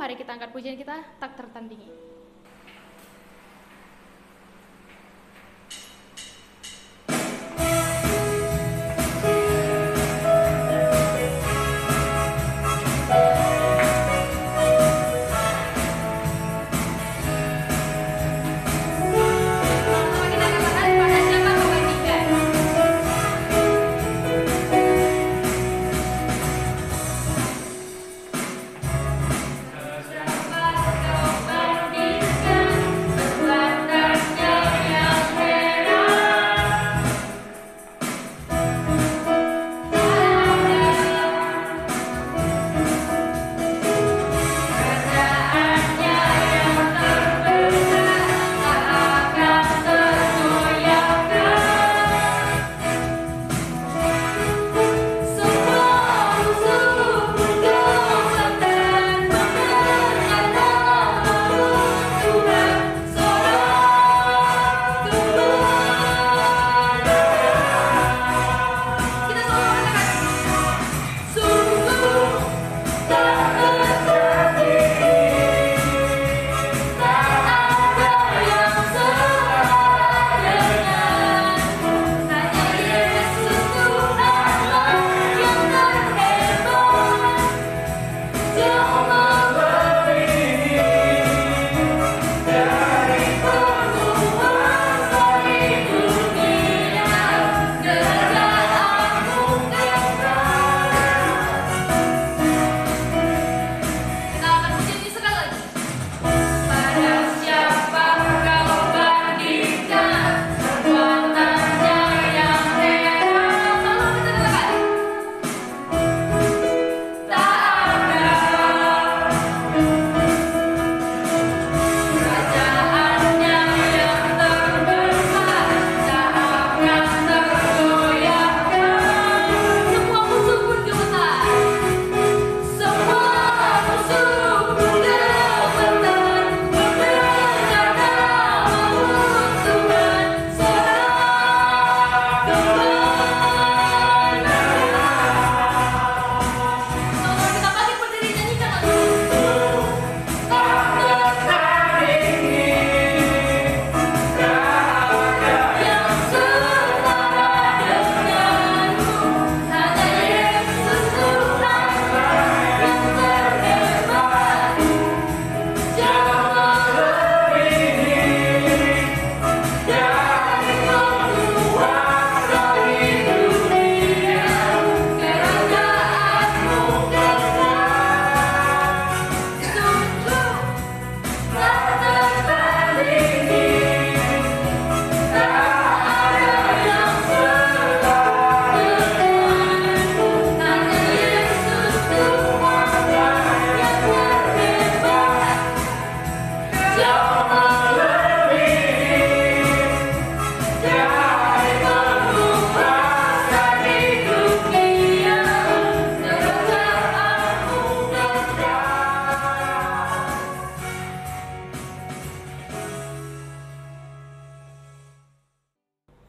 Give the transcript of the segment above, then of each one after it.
mari kita angkat pujian kita, tak tertandingi.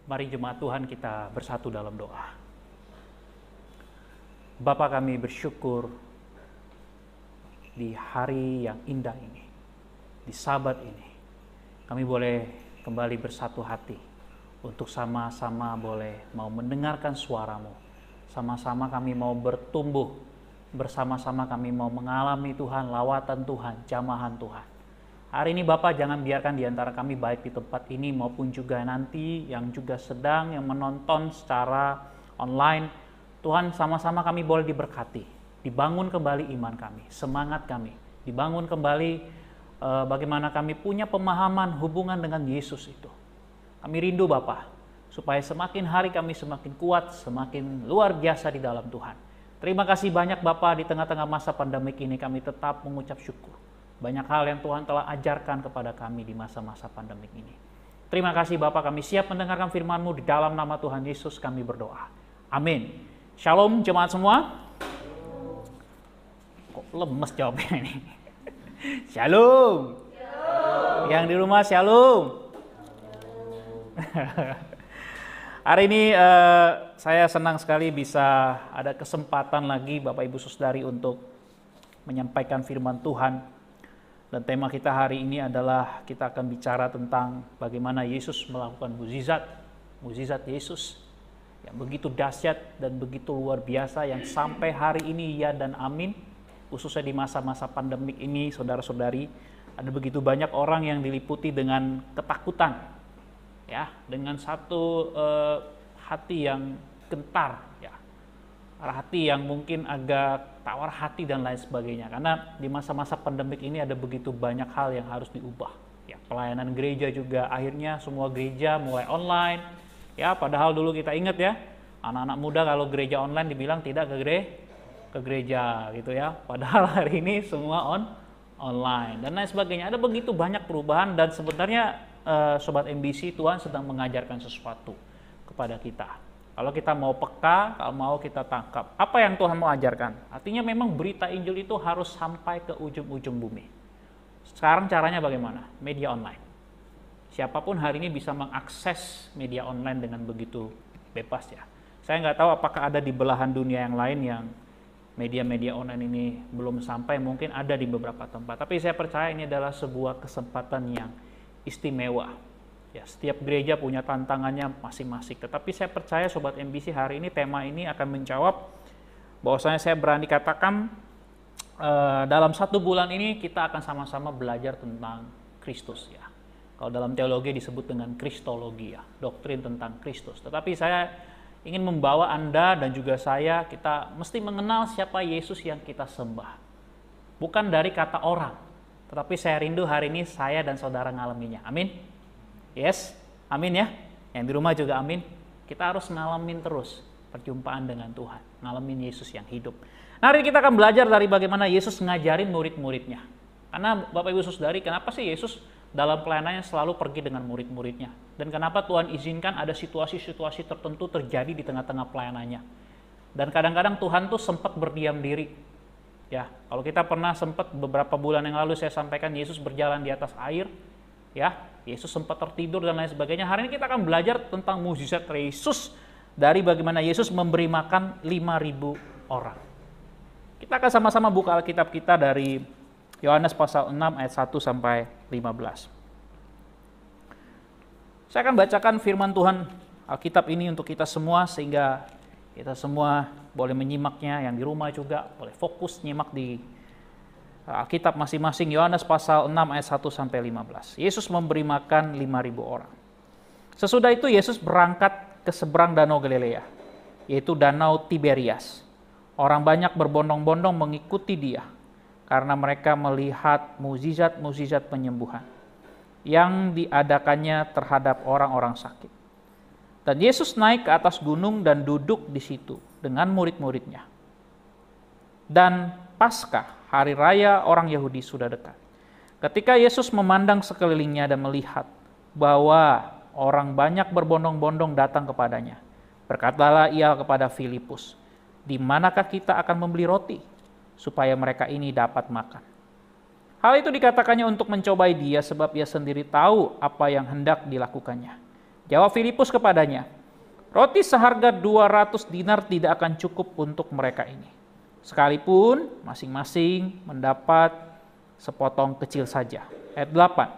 Mari jemaat Tuhan kita bersatu dalam doa. Bapa, kami bersyukur di hari yang indah ini, di Sabat ini, kami boleh kembali bersatu hati untuk sama-sama boleh mau mendengarkan suara-Mu. Sama-sama kami mau bertumbuh, bersama-sama kami mau mengalami Tuhan, lawatan Tuhan, jamahan Tuhan. Hari ini Bapak, jangan biarkan di antara kami baik di tempat ini maupun juga nanti yang juga sedang yang menonton secara online, Tuhan, sama-sama kami boleh diberkati, dibangun kembali iman kami, semangat kami, dibangun kembali bagaimana kami punya pemahaman hubungan dengan Yesus itu. Kami rindu Bapak, supaya semakin hari kami semakin kuat, semakin luar biasa di dalam Tuhan. Terima kasih banyak Bapak, di tengah-tengah masa pandemik ini kami tetap mengucap syukur. Banyak hal yang Tuhan telah ajarkan kepada kami di masa-masa pandemik ini. Terima kasih Bapak, kami siap mendengarkan firman-Mu, di dalam nama Tuhan Yesus kami berdoa. Amin. Shalom jemaat semua. Kok lemes jawabnya ini? Shalom. Yang di rumah shalom. Hari ini saya senang sekali bisa ada kesempatan lagi Bapak Ibu Saudari untuk menyampaikan firman Tuhan. Dan tema kita hari ini adalah kita akan bicara tentang bagaimana Yesus melakukan mukjizat Yesus yang begitu dahsyat dan begitu luar biasa yang sampai hari ini ya dan amin. Khususnya di masa-masa pandemik ini, saudara-saudari, ada begitu banyak orang yang diliputi dengan ketakutan, ya, dengan satu hati yang gentar, ya, hati yang mungkin agak tawar hati dan lain sebagainya. Karena di masa-masa pandemik ini ada begitu banyak hal yang harus diubah. Ya, pelayanan gereja juga akhirnya semua gereja mulai online. Ya, padahal dulu kita ingat ya, anak-anak muda kalau gereja online dibilang tidak ke gereja gitu ya. Padahal hari ini semua online dan lain sebagainya. Ada begitu banyak perubahan dan sebenarnya Sobat MBC, Tuhan sedang mengajarkan sesuatu kepada kita. Kalau kita mau peka, kalau mau kita tangkap. Apa yang Tuhan mau ajarkan? Artinya memang berita Injil itu harus sampai ke ujung-ujung bumi. Sekarang caranya bagaimana? Media online. Siapapun hari ini bisa mengakses media online dengan begitu bebas ya. Saya nggak tahu apakah ada di belahan dunia yang lain yang media-media online ini belum sampai, mungkin ada di beberapa tempat. Tapi saya percaya ini adalah sebuah kesempatan yang istimewa. Ya, setiap gereja punya tantangannya masing-masing. Tetapi saya percaya Sobat MBC hari ini tema ini akan menjawab bahwasanya saya berani katakan dalam 1 bulan ini kita akan sama-sama belajar tentang Kristus ya. Kalau dalam teologi disebut dengan kristologi ya, doktrin tentang Kristus. Tetapi saya ingin membawa Anda dan juga saya, kita mesti mengenal siapa Yesus yang kita sembah. Bukan dari kata orang, tetapi saya rindu hari ini saya dan saudara ngalaminya. Amin. Yes, amin ya. Yang di rumah juga amin. Kita harus ngalamin terus perjumpaan dengan Tuhan, ngalamin Yesus yang hidup. Nah, hari ini kita akan belajar dari bagaimana Yesus ngajarin murid-muridnya. Karena Bapak Ibu Saudari, kenapa sih Yesus dalam pelayanannya selalu pergi dengan murid-muridnya? Dan kenapa Tuhan izinkan ada situasi-situasi tertentu terjadi di tengah-tengah pelayanannya? Dan kadang-kadang Tuhan tuh sempat berdiam diri. Ya, kalau kita pernah sempat beberapa bulan yang lalu saya sampaikan Yesus berjalan di atas air, ya. Yesus sempat tertidur dan lain sebagainya. Hari ini kita akan belajar tentang mukjizat Yesus dari bagaimana Yesus memberi makan 5.000 orang. Kita akan sama-sama buka Alkitab kita dari Yohanes pasal 6 ayat 1 sampai 15. Saya akan bacakan firman Tuhan Alkitab ini untuk kita semua sehingga kita semua boleh menyimaknya, yang di rumah juga boleh fokus nyimak di Alkitab masing-masing. Yohanes pasal 6 ayat 1 sampai 15. Yesus memberi makan 5.000 orang. Sesudah itu Yesus berangkat ke seberang danau Galilea, yaitu danau Tiberias. Orang banyak berbondong-bondong mengikuti dia karena mereka melihat mukjizat-mukjizat penyembuhan yang diadakannya terhadap orang-orang sakit. Dan Yesus naik ke atas gunung dan duduk di situ dengan murid-muridnya. Dan Paskah, hari raya orang Yahudi, sudah dekat. Ketika Yesus memandang sekelilingnya dan melihat bahwa orang banyak berbondong-bondong datang kepadanya, berkatalah ia kepada Filipus, "Di manakah kita akan membeli roti supaya mereka ini dapat makan?" Hal itu dikatakannya untuk mencobai dia sebab ia sendiri tahu apa yang hendak dilakukannya. Jawab Filipus kepadanya, "Roti seharga 200 dinar tidak akan cukup untuk mereka ini, sekalipun masing-masing mendapat sepotong kecil saja." Ayat 8.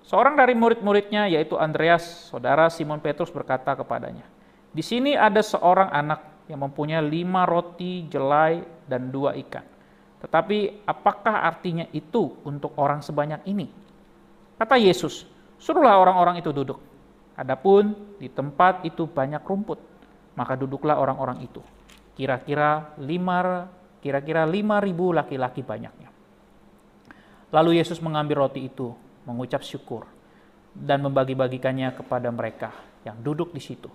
Seorang dari murid-muridnya, yaitu Andreas, saudara Simon Petrus, berkata kepadanya, "Di sini ada seorang anak yang mempunyai 5 roti jelai dan 2 ikan. Tetapi apakah artinya itu untuk orang sebanyak ini?" Kata Yesus, "Suruhlah orang-orang itu duduk. Adapun di tempat itu banyak rumput, maka duduklah orang-orang itu. Kira-kira 5.000 laki-laki banyaknya." Lalu Yesus mengambil roti itu, mengucap syukur, dan membagi-bagikannya kepada mereka yang duduk di situ.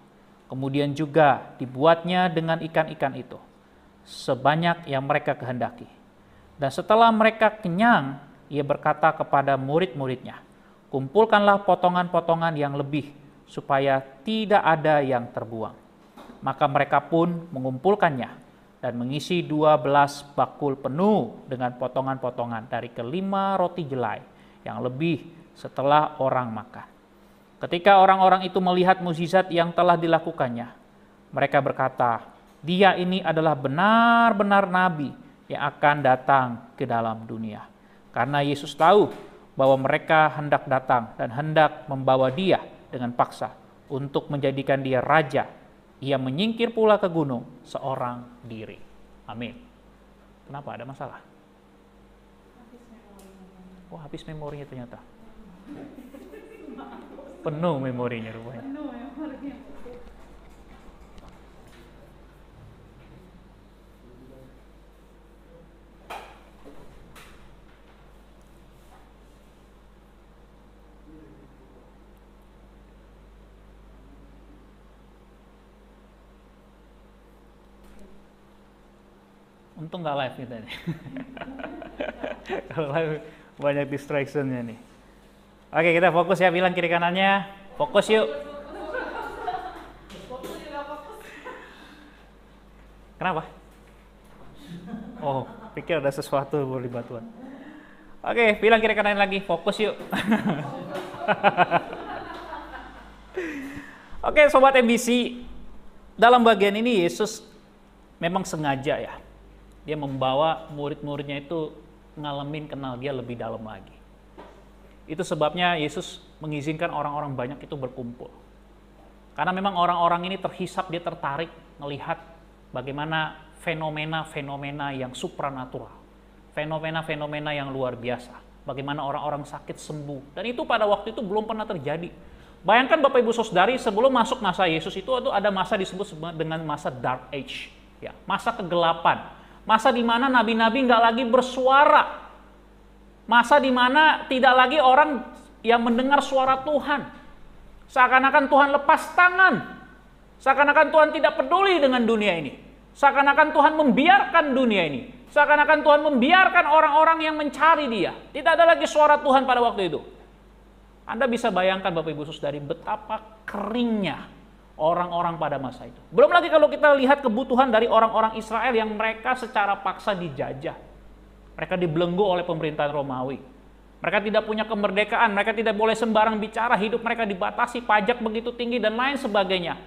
Kemudian juga dibuatnya dengan ikan-ikan itu, sebanyak yang mereka kehendaki. Dan setelah mereka kenyang, ia berkata kepada murid-muridnya, "Kumpulkanlah potongan-potongan yang lebih, supaya tidak ada yang terbuang." Maka mereka pun mengumpulkannya dan mengisi 12 bakul penuh dengan potongan-potongan dari kelima roti jelai yang lebih setelah orang makan. Ketika orang-orang itu melihat mukjizat yang telah dilakukannya, mereka berkata, "Dia ini adalah benar-benar nabi yang akan datang ke dalam dunia." Karena Yesus tahu bahwa mereka hendak datang dan hendak membawa dia dengan paksa untuk menjadikan dia raja. Ia menyingkir pula ke gunung seorang diri. Amin. Kenapa? Ada masalah? Oh, habis memorinya ternyata. Penuh memorinya rupanya. Untung nggak live kita nih. Kalau live banyak distractionnya nih. Oke, kita fokus ya, bilang kiri kanannya. Fokus yuk. Kenapa? Oh, pikir ada sesuatu boleh bantuan. Oke, bilang kiri kanan lagi. Fokus yuk. Oke, Sobat MBC. Dalam bagian ini Yesus memang sengaja ya. Dia membawa murid-muridnya itu ngalamin kenal dia lebih dalam lagi. Itu sebabnya Yesus mengizinkan orang-orang banyak itu berkumpul. Karena memang orang-orang ini terhisap, dia tertarik melihat bagaimana fenomena-fenomena yang supranatural. Fenomena-fenomena yang luar biasa. Bagaimana orang-orang sakit sembuh. Dan itu pada waktu itu belum pernah terjadi. Bayangkan Bapak Ibu Saudari, sebelum masuk masa Yesus itu ada masa disebut dengan masa Dark Age. Ya, masa kegelapan. Masa di mana nabi-nabi nggak lagi bersuara. Masa di mana tidak lagi orang yang mendengar suara Tuhan. Seakan-akan Tuhan lepas tangan. Seakan-akan Tuhan tidak peduli dengan dunia ini. Seakan-akan Tuhan membiarkan dunia ini. Seakan-akan Tuhan membiarkan orang-orang yang mencari Dia. Tidak ada lagi suara Tuhan pada waktu itu. Anda bisa bayangkan Bapak Ibu Saudari betapa keringnya orang-orang pada masa itu. Belum lagi kalau kita lihat kebutuhan dari orang-orang Israel yang mereka secara paksa dijajah. Mereka dibelenggu oleh pemerintahan Romawi. Mereka tidak punya kemerdekaan, mereka tidak boleh sembarang bicara, hidup mereka dibatasi, pajak begitu tinggi dan lain sebagainya.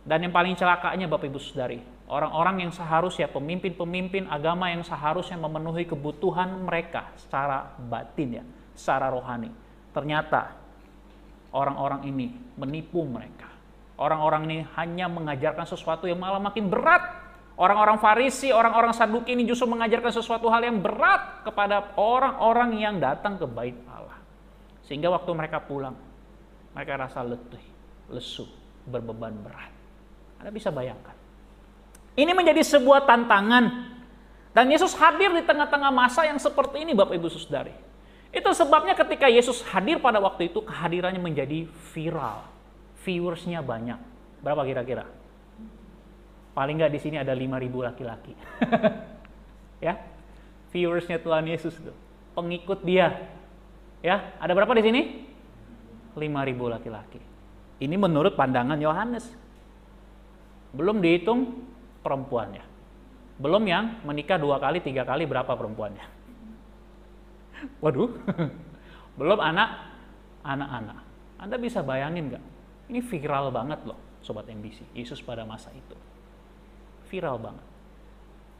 Dan yang paling celakanya Bapak Ibu Saudari, orang-orang yang seharusnya pemimpin-pemimpin agama yang seharusnya memenuhi kebutuhan mereka secara batin ya, secara rohani. Ternyata orang-orang ini menipu mereka. Orang-orang ini hanya mengajarkan sesuatu yang malah makin berat. Orang-orang Farisi, orang-orang Saduki ini justru mengajarkan sesuatu hal yang berat kepada orang-orang yang datang ke bait Allah. Sehingga waktu mereka pulang, mereka rasa letih, lesu, berbeban berat. Anda bisa bayangkan. Ini menjadi sebuah tantangan. Dan Yesus hadir di tengah-tengah masa yang seperti ini Bapak Ibu Saudari. Itu sebabnya ketika Yesus hadir pada waktu itu, kehadirannya menjadi viral. Viewersnya banyak. Berapa kira-kira? Paling nggak di sini ada 5.000 laki-laki. Ya, viewersnya Tuhan Yesus tuh, pengikut Dia. Ya, ada berapa di sini? 5.000 laki-laki. Ini menurut pandangan Yohanes. Belum dihitung perempuannya. Belum yang menikah 2 kali, 3 kali, berapa perempuannya? Waduh. Belum anak-anak. Anda bisa bayangin nggak? Ini viral banget loh, Sobat MBC. Yesus pada masa itu. Viral banget.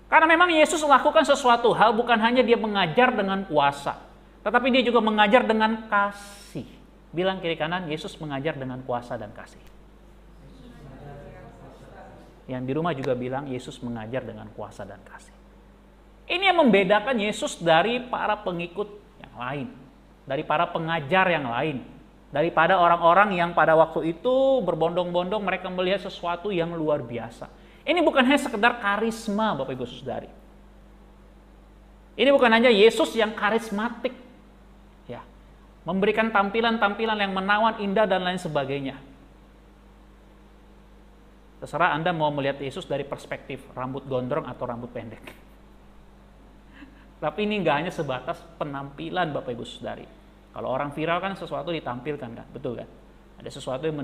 Karena memang Yesus melakukan sesuatu hal bukan hanya dia mengajar dengan kuasa, tetapi dia juga mengajar dengan kasih. Bilang kiri kanan, Yesus mengajar dengan kuasa dan kasih. Yang di rumah juga bilang, Yesus mengajar dengan kuasa dan kasih. Ini yang membedakan Yesus dari para pengikut yang lain, dari para pengajar yang lain, daripada orang-orang yang pada waktu itu berbondong-bondong mereka melihat sesuatu yang luar biasa. Ini bukan hanya sekedar karisma Bapak Ibu Saudari. Ini bukan hanya Yesus yang karismatik. Ya, memberikan tampilan-tampilan yang menawan, indah dan lain sebagainya. Terserah Anda mau melihat Yesus dari perspektif rambut gondrong atau rambut pendek. Tapi ini nggak hanya sebatas penampilan Bapak Ibu Saudari. Kalau orang viral kan sesuatu ditampilkan kan, betul kan? Ada sesuatu yang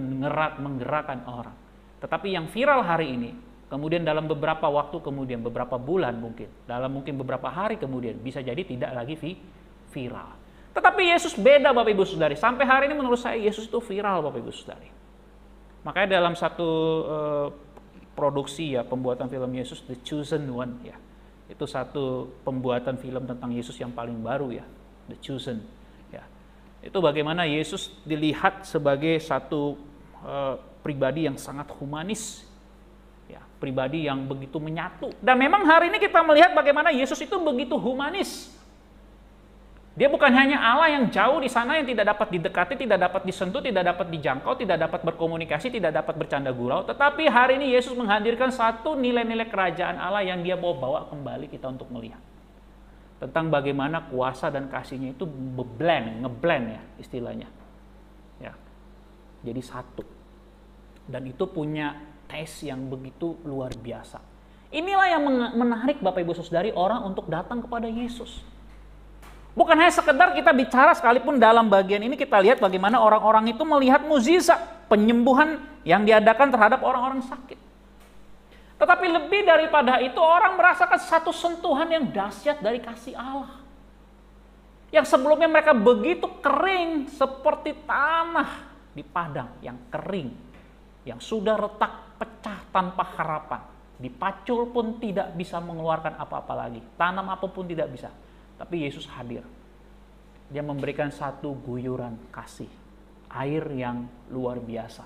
menggerakkan orang. Tetapi yang viral hari ini, kemudian dalam beberapa waktu kemudian, beberapa bulan mungkin, dalam mungkin beberapa hari kemudian, bisa jadi tidak lagi viral. Tetapi Yesus beda Bapak Ibu Saudari. Sampai hari ini menurut saya Yesus itu viral Bapak Ibu Saudari. Makanya dalam satu produksi ya, pembuatan film Yesus, The Chosen One ya, itu satu pembuatan film tentang Yesus yang paling baru ya. the chosen. Ya. Itu bagaimana Yesus dilihat sebagai satu pribadi yang sangat humanis, ya, pribadi yang begitu menyatu. Dan memang hari ini kita melihat bagaimana Yesus itu begitu humanis. Dia bukan hanya Allah yang jauh di sana yang tidak dapat didekati, tidak dapat disentuh, tidak dapat dijangkau, tidak dapat berkomunikasi, tidak dapat bercanda gurau. Tetapi hari ini Yesus menghadirkan satu nilai-nilai kerajaan Allah yang dia mau bawa kembali kita untuk melihat. Tentang bagaimana kuasa dan kasihnya itu ngeblend ya istilahnya. Ya. Jadi satu. Dan itu punya taste yang begitu luar biasa. Inilah yang menarik Bapak Ibu Saudari orang untuk datang kepada Yesus. Bukan hanya sekedar kita bicara, sekalipun dalam bagian ini kita lihat bagaimana orang-orang itu melihat mukjizat penyembuhan yang diadakan terhadap orang-orang sakit. Tetapi lebih daripada itu orang merasakan satu sentuhan yang dahsyat dari kasih Allah. Yang sebelumnya mereka begitu kering seperti tanah di padang yang kering, yang sudah retak pecah tanpa harapan. Dipacul pun tidak bisa mengeluarkan apa-apa lagi. Tanam apapun tidak bisa. Tapi Yesus hadir. Dia memberikan satu guyuran kasih. Air yang luar biasa.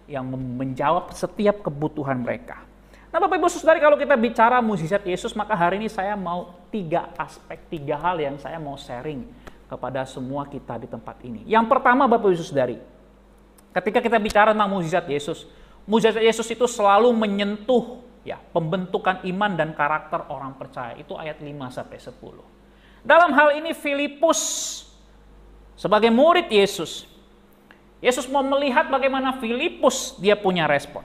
Yang menjawab setiap kebutuhan mereka. Nah Bapak Ibu Saudari, kalau kita bicara mukjizat Yesus, maka hari ini saya mau 3 aspek, 3 hal yang saya mau sharing kepada semua kita di tempat ini. Yang pertama Bapak Ibu Saudari, ketika kita bicara tentang mukjizat Yesus itu selalu menyentuh ya pembentukan iman dan karakter orang percaya. Itu ayat 5-10. Dalam hal ini Filipus sebagai murid Yesus mau melihat bagaimana Filipus dia punya respon.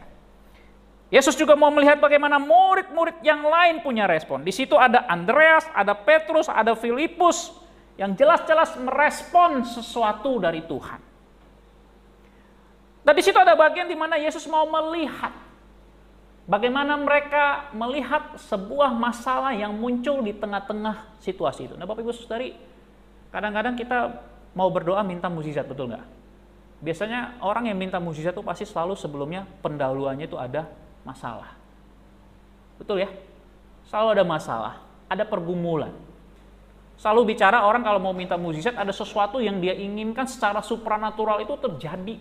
Yesus juga mau melihat bagaimana murid-murid yang lain punya respon. Di situ ada Andreas, ada Petrus, ada Filipus yang jelas-jelas merespon sesuatu dari Tuhan. Dan di situ ada bagian di mana Yesus mau melihat bagaimana mereka melihat sebuah masalah yang muncul di tengah-tengah situasi itu. Nah Bapak Ibu Saudari, kadang-kadang kita mau berdoa minta mukjizat, betul nggak? Biasanya orang yang minta mukjizat itu pasti selalu sebelumnya pendahuluannya itu ada masalah. Betul ya? Selalu ada masalah, ada pergumulan. Selalu bicara orang kalau mau minta mukjizat ada sesuatu yang dia inginkan secara supranatural itu terjadi.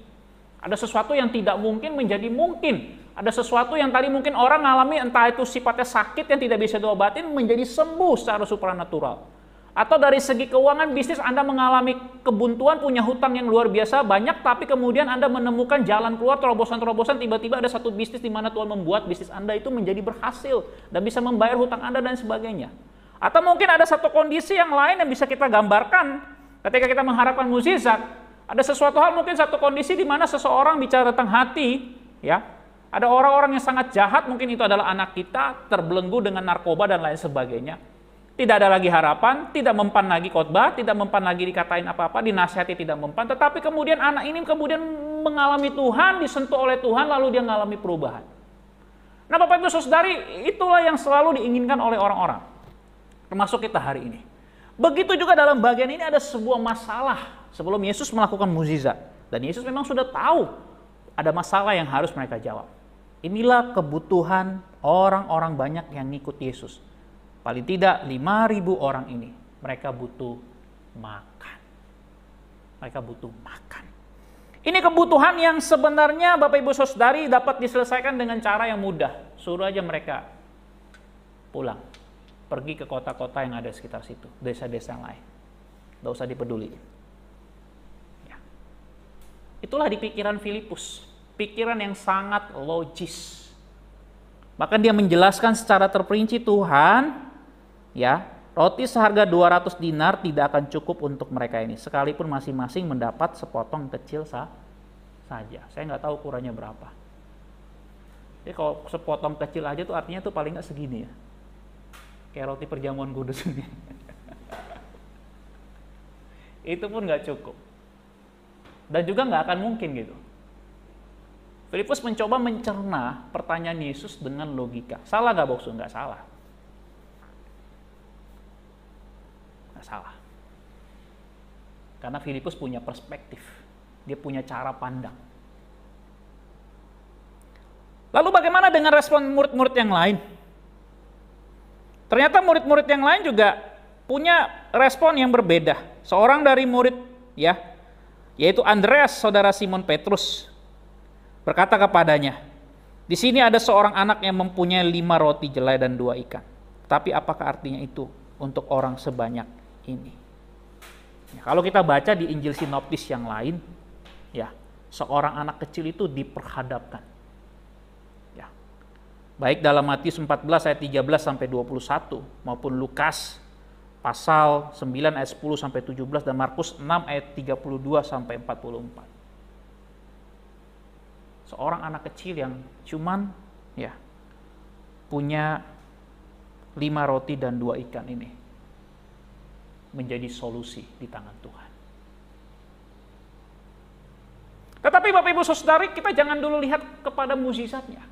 Ada sesuatu yang tidak mungkin menjadi mungkin. Ada sesuatu yang tadi mungkin orang ngalami entah itu sifatnya sakit yang tidak bisa diobatin menjadi sembuh secara supranatural. Atau dari segi keuangan bisnis Anda mengalami kebuntuan, punya hutang yang luar biasa banyak, tapi kemudian Anda menemukan jalan keluar, terobosan-terobosan, tiba-tiba ada satu bisnis di mana Tuhan membuat bisnis Anda itu menjadi berhasil dan bisa membayar hutang Anda dan sebagainya. Atau mungkin ada satu kondisi yang lain yang bisa kita gambarkan ketika kita mengharapkan mukjizat. Ada sesuatu hal, mungkin satu kondisi di mana seseorang bicara tentang hati, ya. Ada orang-orang yang sangat jahat, mungkin itu adalah anak kita, terbelenggu dengan narkoba dan lain sebagainya. Tidak ada lagi harapan, tidak mempan lagi khotbah, tidak mempan lagi dikatain apa-apa, dinasihati tidak mempan. Tetapi kemudian anak ini kemudian mengalami Tuhan, disentuh oleh Tuhan, lalu dia mengalami perubahan. Nah Bapak Ibu Saudari, itulah yang selalu diinginkan oleh orang-orang. Termasuk kita hari ini. Begitu juga dalam bagian ini ada sebuah masalah sebelum Yesus melakukan mukjizat. Dan Yesus memang sudah tahu ada masalah yang harus mereka jawab. Inilah kebutuhan orang-orang banyak yang ngikut Yesus. Paling tidak 5.000 orang ini, mereka butuh makan. Mereka butuh makan. Ini kebutuhan yang sebenarnya Bapak Ibu Saudari dapat diselesaikan dengan cara yang mudah. Suruh aja mereka pulang. Pergi ke kota-kota yang ada sekitar situ. Desa-desa yang lain. Nggak usah dipeduliin. Ya. Itulah di pikiran Filipus. Pikiran yang sangat logis. Bahkan dia menjelaskan secara terperinci, Tuhan, ya, roti seharga 200 dinar tidak akan cukup untuk mereka ini. Sekalipun masing-masing mendapat sepotong kecil saja. Saya nggak tahu ukurannya berapa. Jadi kalau sepotong kecil aja tuh artinya tuh paling nggak segini ya. Kayak roti perjamuan kudus ini. Itu pun nggak cukup. Dan juga nggak akan mungkin gitu. Filipus mencoba mencerna pertanyaan Yesus dengan logika. Salah nggak Boksu? Nggak salah. Nggak salah. Karena Filipus punya perspektif. Dia punya cara pandang. Lalu bagaimana dengan respon murid-murid yang lain? Ternyata murid-murid yang lain juga punya respon yang berbeda. Seorang dari murid, ya, yaitu Andreas, saudara Simon Petrus, berkata kepadanya, di sini ada seorang anak yang mempunyai 5 roti jelai dan 2 ikan. Tapi apakah artinya itu untuk orang sebanyak ini? Ya, kalau kita baca di Injil Sinoptis yang lain, ya, seorang anak kecil itu diperhadapkan. Ya. Baik dalam Matius 14 ayat 13 sampai 21 maupun Lukas pasal 9 ayat 10 sampai 17 dan Markus 6 ayat 32 sampai 44. Seorang anak kecil yang cuman ya punya 5 roti dan 2 ikan ini menjadi solusi di tangan Tuhan. Tetapi Bapak Ibu Saudari, kita jangan dulu lihat kepada mukjizatnya.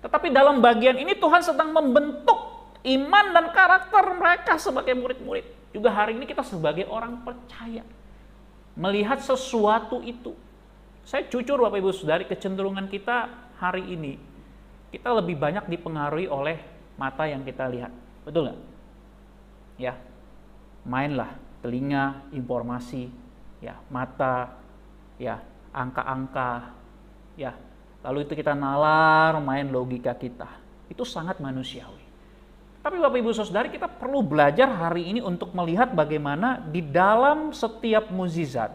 Tetapi dalam bagian ini Tuhan sedang membentuk iman dan karakter mereka sebagai murid-murid. Juga hari ini kita sebagai orang percaya melihat sesuatu itu. Saya jujur Bapak Ibu Saudari, kecenderungan kita hari ini, kita lebih banyak dipengaruhi oleh mata yang kita lihat. Betul nggak? Ya, mainlah telinga, informasi, ya, mata, ya, angka-angka, ya. Lalu itu kita nalar main logika kita. Itu sangat manusiawi. Tapi Bapak Ibu Saudari, kita perlu belajar hari ini untuk melihat bagaimana di dalam setiap mukjizat,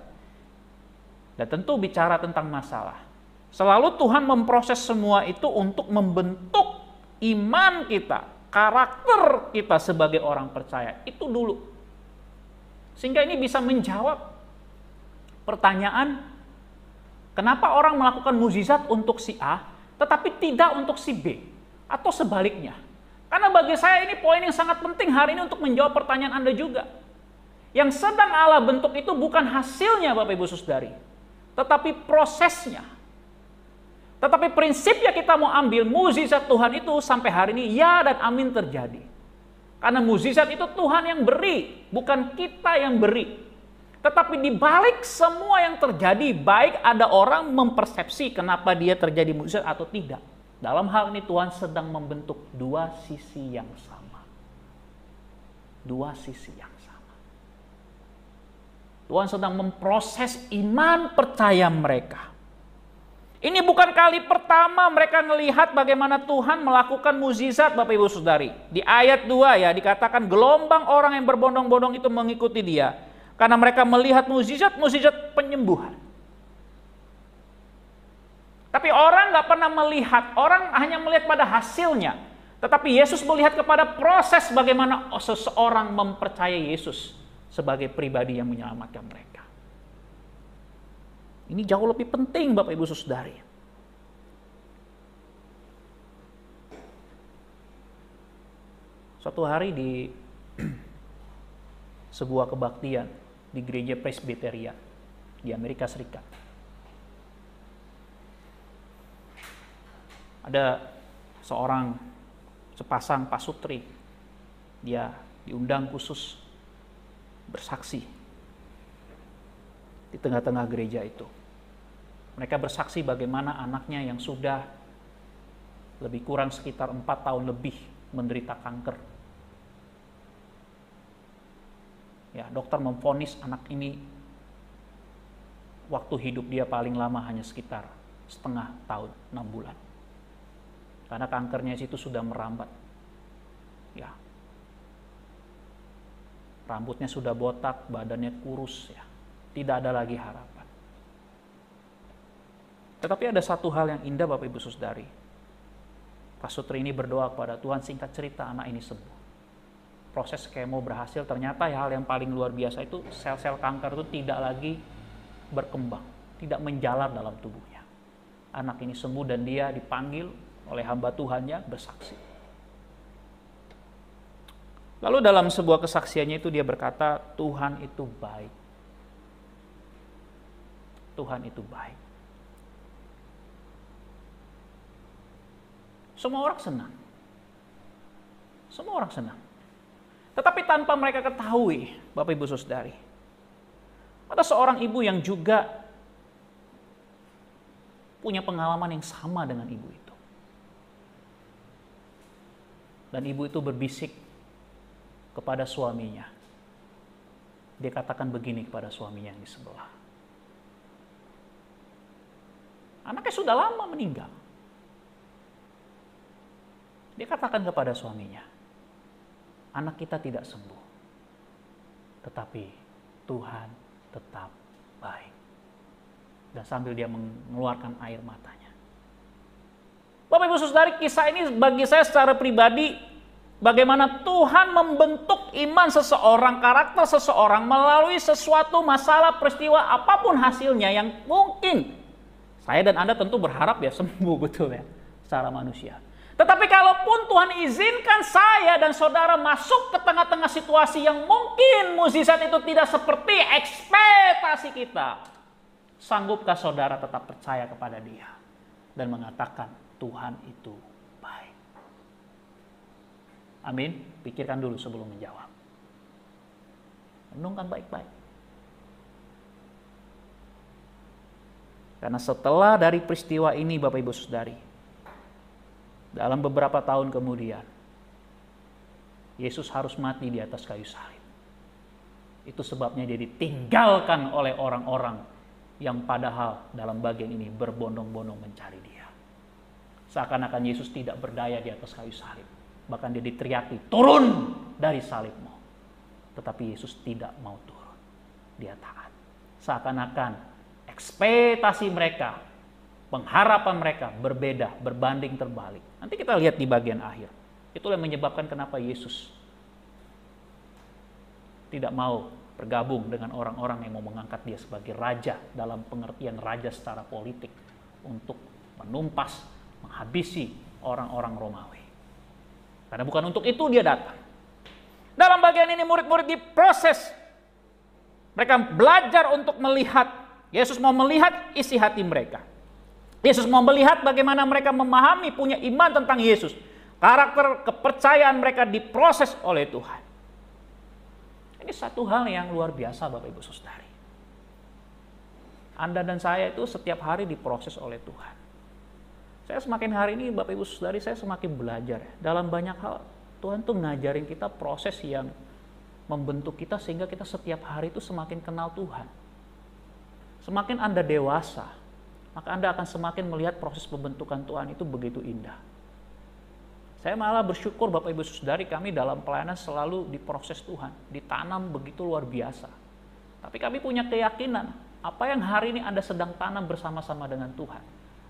dan tentu bicara tentang masalah, selalu Tuhan memproses semua itu untuk membentuk iman kita, karakter kita sebagai orang percaya. Itu dulu. Sehingga ini bisa menjawab pertanyaan, kenapa orang melakukan mukjizat untuk si A, tetapi tidak untuk si B, atau sebaliknya. Karena bagi saya ini poin yang sangat penting hari ini untuk menjawab pertanyaan Anda juga. Yang sedang Allah bentuk itu bukan hasilnya Bapak Ibu Saudari, tetapi prosesnya. Tetapi prinsipnya kita mau ambil mukjizat Tuhan itu sampai hari ini ya dan amin terjadi. Karena mukjizat itu Tuhan yang beri, bukan kita yang beri. Tetapi di balik semua yang terjadi, baik ada orang mempersepsi kenapa dia terjadi mukjizat atau tidak. Dalam hal ini Tuhan sedang membentuk dua sisi yang sama. Dua sisi yang sama. Tuhan sedang memproses iman percaya mereka. Ini bukan kali pertama mereka melihat bagaimana Tuhan melakukan mukjizat Bapak Ibu Saudari. Di ayat 2 ya dikatakan gelombang orang yang berbondong-bondong itu mengikuti dia. Karena mereka melihat mukjizat penyembuhan. Tapi orang nggak pernah melihat, orang hanya melihat pada hasilnya. Tetapi Yesus melihat kepada proses bagaimana seseorang mempercayai Yesus sebagai pribadi yang menyelamatkan mereka. Ini jauh lebih penting Bapak Ibu Saudari. Suatu hari di sebuah kebaktian di gereja Presbyterian di Amerika Serikat, ada sepasang pasutri, dia diundang khusus bersaksi di tengah-tengah gereja itu. Mereka bersaksi bagaimana anaknya yang sudah lebih kurang sekitar 4 tahun lebih menderita kanker. Ya, dokter memvonis anak ini waktu hidup dia paling lama hanya sekitar setengah tahun, 6 bulan. Karena kankernya itu sudah merambat. Ya. Rambutnya sudah botak, badannya kurus ya. Tidak ada lagi harapan. Tetapi ada satu hal yang indah Bapak Ibu Saudari. Pasutri ini berdoa kepada Tuhan, singkat cerita anak ini sembuh. Proses kemo berhasil, ternyata hal yang paling luar biasa itu sel-sel kanker itu tidak lagi berkembang, tidak menjalar dalam tubuhnya. Anak ini sembuh dan dia dipanggil oleh hamba Tuhannya bersaksi. Lalu dalam sebuah kesaksiannya itu dia berkata, Tuhan itu baik. Tuhan itu baik. Semua orang senang. Semua orang senang. Tetapi tanpa mereka ketahui, Bapak Ibu Saudari, ada seorang ibu yang juga punya pengalaman yang sama dengan ibu itu. Dan ibu itu berbisik kepada suaminya, dia katakan begini kepada suaminya yang di sebelah. Anaknya sudah lama meninggal. Dia katakan kepada suaminya, anak kita tidak sembuh, tetapi Tuhan tetap baik. Dan sambil dia mengeluarkan air matanya. Bapak Ibu Saudari, kisah ini bagi saya secara pribadi, bagaimana Tuhan membentuk iman seseorang, karakter seseorang melalui sesuatu masalah, peristiwa, apapun hasilnya yang mungkin saya dan Anda tentu berharap ya sembuh betul ya secara manusia. Tetapi kalaupun Tuhan izinkan saya dan saudara masuk ke tengah-tengah situasi yang mungkin mukjizat itu tidak seperti ekspektasi kita, sanggupkah saudara tetap percaya kepada Dia dan mengatakan Tuhan itu baik? Amin. Pikirkan dulu sebelum menjawab. Renungkan baik-baik. Karena setelah dari peristiwa ini Bapak Ibu Saudari, dalam beberapa tahun kemudian, Yesus harus mati di atas kayu salib. Itu sebabnya dia ditinggalkan oleh orang-orang yang padahal dalam bagian ini berbondong-bondong mencari dia. Seakan-akan Yesus tidak berdaya di atas kayu salib. Bahkan dia diteriaki, turun dari salibmu. Tetapi Yesus tidak mau turun. Dia taat. Seakan-akan ekspektasi mereka, pengharapan mereka berbeda, berbanding terbalik. Nanti kita lihat di bagian akhir. Itulah yang menyebabkan kenapa Yesus tidak mau bergabung dengan orang-orang yang mau mengangkat dia sebagai raja dalam pengertian raja secara politik untuk menumpas, menghabisi orang-orang Romawi. Karena bukan untuk itu dia datang. Dalam bagian ini murid-murid diproses. Mereka belajar untuk melihat. Yesus mau melihat isi hati mereka. Yesus mau melihat bagaimana mereka memahami, punya iman tentang Yesus. Karakter, kepercayaan mereka diproses oleh Tuhan. Ini satu hal yang luar biasa Bapak Ibu Saudari. Anda dan saya itu setiap hari diproses oleh Tuhan. Saya semakin hari ini Bapak Ibu Saudari, saya semakin belajar. Dalam banyak hal Tuhan tuh ngajarin kita proses yang membentuk kita sehingga kita setiap hari itu semakin kenal Tuhan. Semakin Anda dewasa, maka Anda akan semakin melihat proses pembentukan Tuhan itu begitu indah. Saya malah bersyukur Bapak Ibu Saudari, kami dalam pelayanan selalu diproses Tuhan, ditanam begitu luar biasa. Tapi kami punya keyakinan, apa yang hari ini Anda sedang tanam bersama-sama dengan Tuhan,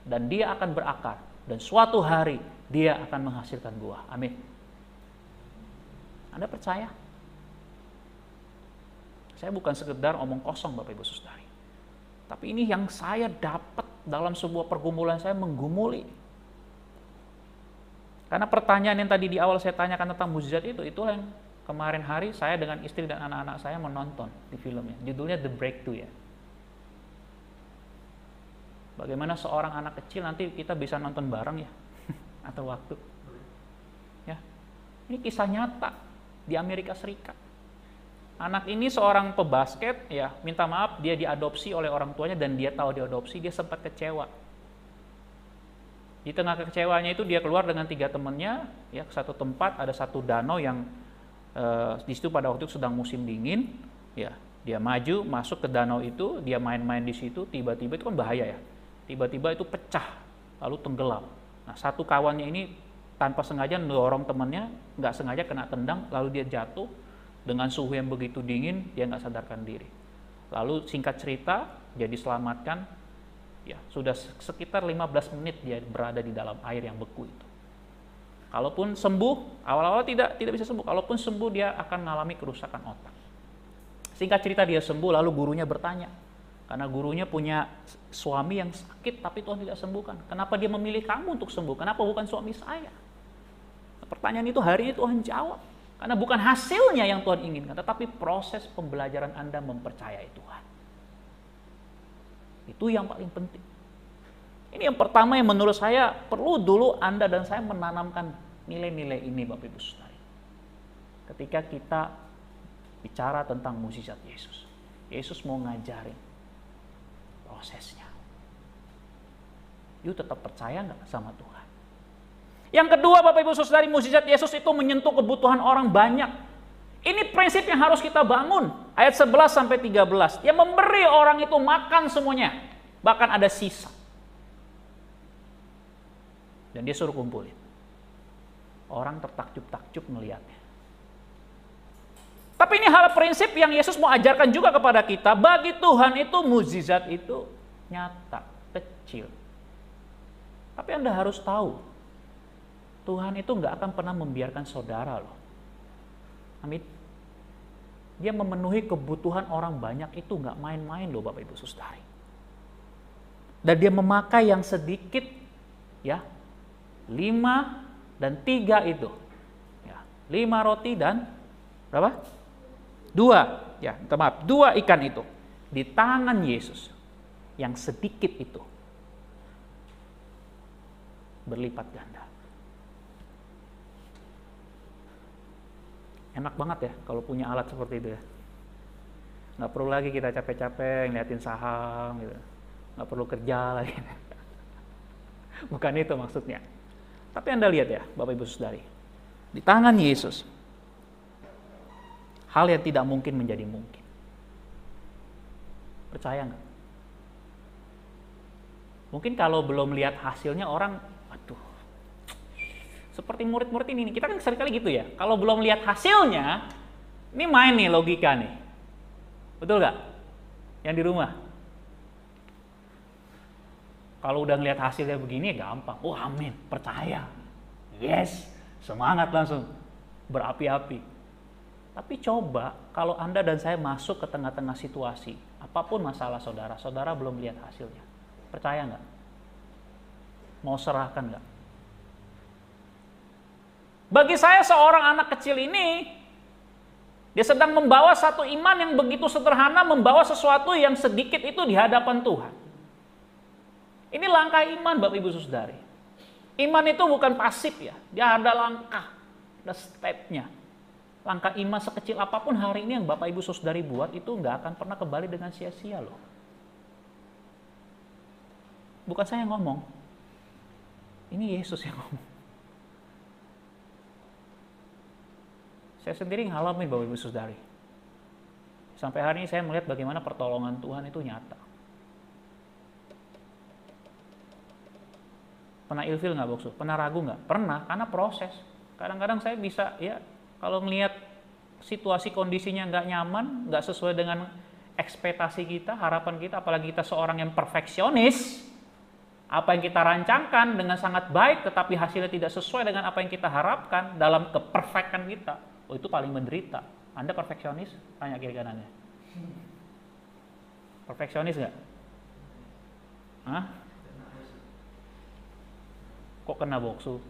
dan dia akan berakar, dan suatu hari dia akan menghasilkan buah. Amin. Anda percaya? Saya bukan sekedar omong kosong Bapak Ibu Saudari. Tapi ini yang saya dapat dalam sebuah pergumulan saya menggumuli. Karena pertanyaan yang tadi di awal saya tanyakan tentang mukjizat itulah yang kemarin hari saya dengan istri dan anak-anak saya menonton di filmnya. Judulnya The Breakthrough ya. Bagaimana seorang anak kecil, nanti kita bisa nonton bareng ya. Atau waktu. Ya. Ini kisah nyata di Amerika Serikat. Anak ini seorang pebasket, ya minta maaf dia diadopsi oleh orang tuanya dan dia tahu diadopsi, dia sempat kecewa. Di tengah kekecewanya itu dia keluar dengan 3 temannya, ya ke satu tempat, ada satu danau yang di situ pada waktu itu sedang musim dingin, ya dia maju masuk ke danau itu, dia main-main di situ, tiba-tiba itu kan bahaya ya, tiba-tiba itu pecah lalu tenggelam. Nah satu kawannya ini tanpa sengaja mendorong temannya, nggak sengaja kena tendang, lalu dia jatuh. Dengan suhu yang begitu dingin, dia nggak sadarkan diri. Lalu singkat cerita, dia diselamatkan. Ya, sudah sekitar 15 menit dia berada di dalam air yang beku itu. Kalaupun sembuh, awal-awal tidak bisa sembuh. Kalaupun sembuh, dia akan mengalami kerusakan otak. Singkat cerita dia sembuh, lalu gurunya bertanya. Karena gurunya punya suami yang sakit, tapi Tuhan tidak sembuhkan. Kenapa dia memilih kamu untuk sembuh? Kenapa bukan suami saya? Nah, pertanyaan itu hari ini Tuhan jawab. Karena bukan hasilnya yang Tuhan inginkan, tetapi proses pembelajaran Anda mempercayai Tuhan. Itu yang paling penting. Ini yang pertama yang menurut saya perlu dulu Anda dan saya menanamkan nilai-nilai ini Bapak Ibu Saudara. Ketika kita bicara tentang mukjizat Yesus. Yesus mau ngajarin prosesnya. You tetap percaya nggak sama Tuhan? Yang kedua Bapak Ibu Saudari, mukjizat Yesus itu menyentuh kebutuhan orang banyak. Ini prinsip yang harus kita bangun. Ayat 11 sampai 13. Dia memberi orang itu makan semuanya. Bahkan ada sisa. Dan dia suruh kumpulin. Orang tertakjub-takjub melihatnya. Tapi ini hal prinsip yang Yesus mau ajarkan juga kepada kita. Bagi Tuhan itu mukjizat itu nyata, kecil. Tapi Anda harus tahu, Tuhan itu nggak akan pernah membiarkan saudara loh. Amin. Dia memenuhi kebutuhan orang banyak itu nggak main-main loh Bapak Ibu Saudari. Dan dia memakai yang sedikit, ya, 5 dan 3 itu. Ya, 5 roti dan berapa? 2, ya, maaf, 2 ikan itu di tangan Yesus. Yang sedikit itu berlipat ganda. Enak banget ya kalau punya alat seperti itu ya. Nggak perlu lagi kita capek-capek ngeliatin saham gitu. Nggak perlu kerja lagi. Bukan itu maksudnya. Tapi Anda lihat ya Bapak Ibu Saudari. Di tangan Yesus. Hal yang tidak mungkin menjadi mungkin. Percaya nggak? Mungkin kalau belum lihat hasilnya orang, aduh. Seperti murid-murid ini, kita kan seringkali gitu ya. Kalau belum lihat hasilnya, ini main nih logika nih. Betul nggak? Yang di rumah. Kalau udah ngelihat hasilnya begini, gampang. Oh amin, percaya. Yes, semangat langsung. Berapi-api. Tapi coba kalau Anda dan saya masuk ke tengah-tengah situasi, apapun masalah saudara, saudara belum lihat hasilnya. Percaya nggak? Mau serahkan nggak? Bagi saya seorang anak kecil ini, dia sedang membawa satu iman yang begitu sederhana, membawa sesuatu yang sedikit itu di hadapan Tuhan. Ini langkah iman Bapak Ibu Saudari. Iman itu bukan pasif ya, dia ada langkah, ada stepnya. Langkah iman sekecil apapun hari ini yang Bapak Ibu Saudari buat itu nggak akan pernah kembali dengan sia-sia loh. Bukan saya yang ngomong, ini Yesus yang ngomong. Saya sendiri ngalamin Bapak Ibu Saudari. Sampai hari ini saya melihat bagaimana pertolongan Tuhan itu nyata. Pernah ilfil nggak Boksu? Pernah ragu nggak? Pernah, karena proses. Kadang-kadang saya bisa ya, kalau melihat situasi kondisinya nggak nyaman, nggak sesuai dengan ekspektasi kita, harapan kita, apalagi kita seorang yang perfeksionis, apa yang kita rancangkan dengan sangat baik, tetapi hasilnya tidak sesuai dengan apa yang kita harapkan dalam keperfekan kita. Oh itu paling menderita. Anda perfeksionis? Tanya kiri kanannya. Perfeksionis nggak? Hah? Kok kena Boksu?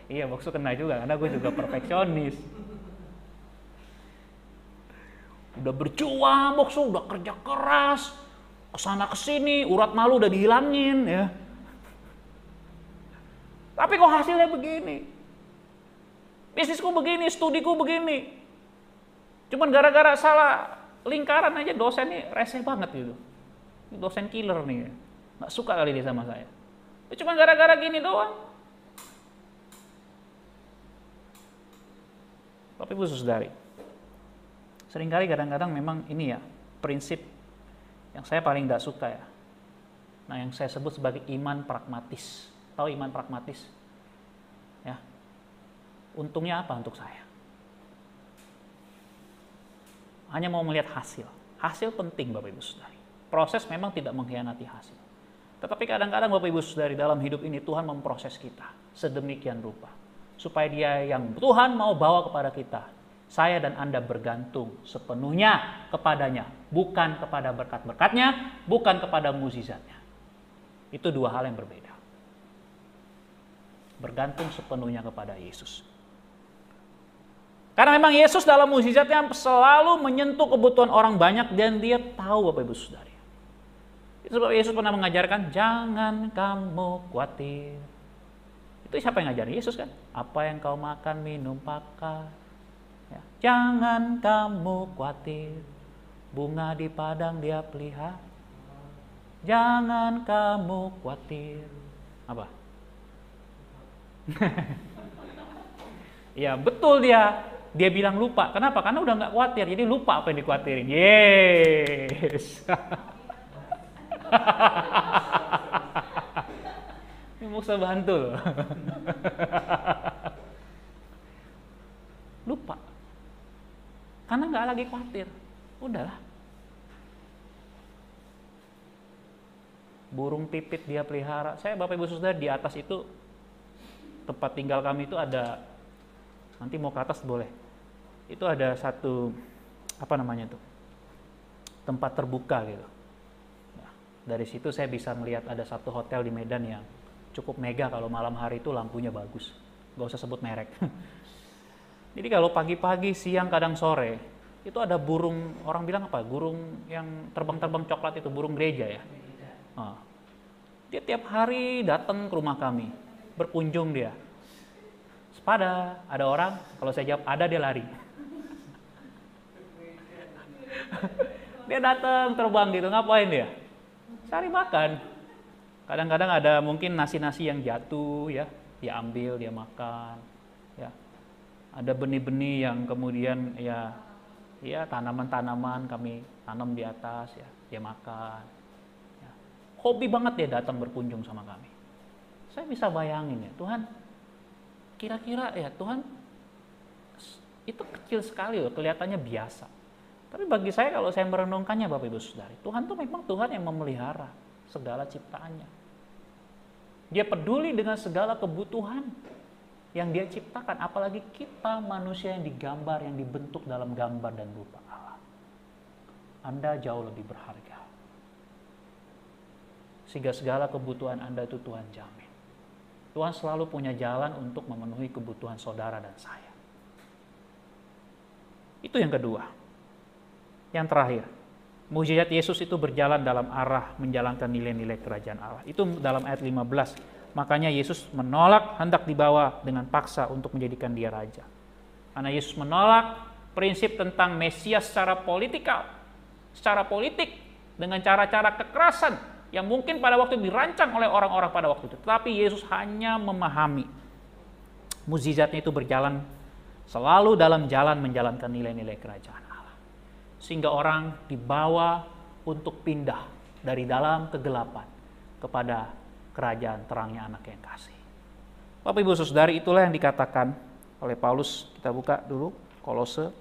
Iya Boksu kena juga, karena gue juga perfeksionis. Udah berjuang Boksu, udah kerja keras, kesana kesini, urat malu udah dihilangin ya. Tapi kok hasilnya begini? Bisnisku begini, studiku begini. Cuman gara-gara salah lingkaran aja dosen nih rese banget gitu. Dosen killer nih. Nggak suka kali dia sama saya. Cuman gara-gara gini doang. Bapak Ibu Saudari. Seringkali kadang-kadang memang ini ya, prinsip yang saya paling nggak suka ya. Nah yang saya sebut sebagai iman pragmatis. Tahu iman pragmatis? Ya. Untungnya apa untuk saya? Hanya mau melihat hasil. Hasil penting Bapak Ibu Saudari. Proses memang tidak mengkhianati hasil. Tetapi kadang-kadang Bapak Ibu Saudari dalam hidup ini Tuhan memproses kita sedemikian rupa. Supaya dia yang Tuhan mau bawa kepada kita. Saya dan Anda bergantung sepenuhnya kepadanya. Bukan kepada berkat-berkatnya, bukan kepada mukjizatnya. Itu dua hal yang berbeda. Bergantung sepenuhnya kepada Yesus. Karena memang Yesus dalam mukjizatnya selalu menyentuh kebutuhan orang banyak dan dia tahu Bapak Ibu Saudari. Sebab Yesus pernah mengajarkan, jangan kamu khawatir. Itu siapa yang ngajarin? Yesus kan? Apa yang kau makan, minum, pakai. Ya. Jangan kamu khawatir. Bunga di padang dia pelihara. Jangan kamu khawatir. Apa? Ya betul dia. Dia bilang lupa. Kenapa? Karena udah nggak khawatir. Jadi lupa apa yang dikhawatirin. Yes. Ini Musa bantu. Lupa. Karena nggak lagi khawatir. Udahlah. Burung pipit dia pelihara. Saya Bapak Ibu Saudara di atas itu tempat tinggal kami itu ada, nanti mau ke atas boleh. Itu ada satu apa namanya tuh? Tempat terbuka gitu. Nah, dari situ saya bisa melihat ada satu hotel di Medan yang cukup mega kalau malam hari itu lampunya bagus. Gak usah sebut merek. Jadi kalau pagi-pagi, siang, kadang sore, itu ada burung, orang bilang apa? Burung yang terbang-terbang coklat itu, burung gereja ya. Nah, dia tiap hari datang ke rumah kami, berkunjung dia. Sepada, ada orang, kalau saya jawab ada, dia lari. Dia datang terbang gitu, ngapain dia? Cari makan. Kadang-kadang ada mungkin nasi-nasi yang jatuh ya, dia ambil, dia makan. Ya. Ada benih-benih yang kemudian ya tanaman-tanaman kami tanam di atas ya, dia makan. Hobi banget dia datang berkunjung sama kami. Saya bisa bayangin ya, Tuhan, kira-kira ya Tuhan, itu kecil sekali loh, kelihatannya biasa. Tapi bagi saya kalau saya merenungkannya Bapak Ibu Saudara, Tuhan tuh memang Tuhan yang memelihara segala ciptaannya. Dia peduli dengan segala kebutuhan yang dia ciptakan, apalagi kita manusia yang digambar, yang dibentuk dalam gambar dan rupa Allah. Anda jauh lebih berharga. Sehingga segala kebutuhan Anda itu Tuhan jamin. Tuhan selalu punya jalan untuk memenuhi kebutuhan saudara dan saya. Itu yang kedua. Yang terakhir, mukjizat Yesus itu berjalan dalam arah menjalankan nilai-nilai kerajaan Allah. Itu dalam ayat 15. Makanya Yesus menolak hendak dibawa dengan paksa untuk menjadikan dia raja. Karena Yesus menolak prinsip tentang Mesias secara politikal, secara politik, dengan cara-cara kekerasan, yang mungkin pada waktu itu dirancang oleh orang-orang pada waktu itu. Tetapi Yesus hanya memahami mukjizatnya itu berjalan selalu dalam jalan menjalankan nilai-nilai kerajaan Allah. Sehingga orang dibawa untuk pindah dari dalam kegelapan kepada kerajaan terangnya Anak yang kasih. Bapak Ibu Saudari, itulah yang dikatakan oleh Paulus. Kita buka dulu Kolose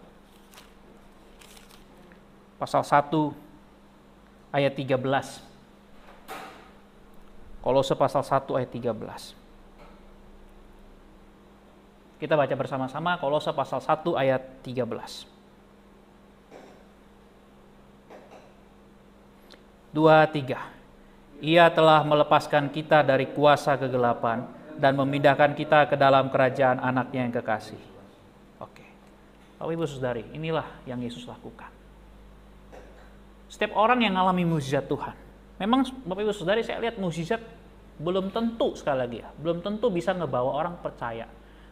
pasal 1 ayat 13. Kolose pasal 1 ayat 13. Kita baca bersama-sama Kolose pasal 1 ayat 13. 2, 3. Ia telah melepaskan kita dari kuasa kegelapan dan memindahkan kita ke dalam kerajaan Anaknya yang kekasih. Oke. Bapak Ibu Saudari, inilah yang Yesus lakukan. Setiap orang yang mengalami mukjizat Tuhan, memang Bapak Ibu Saudari, saya lihat mukjizat belum tentu, sekali lagi ya, belum tentu bisa ngebawa orang percaya.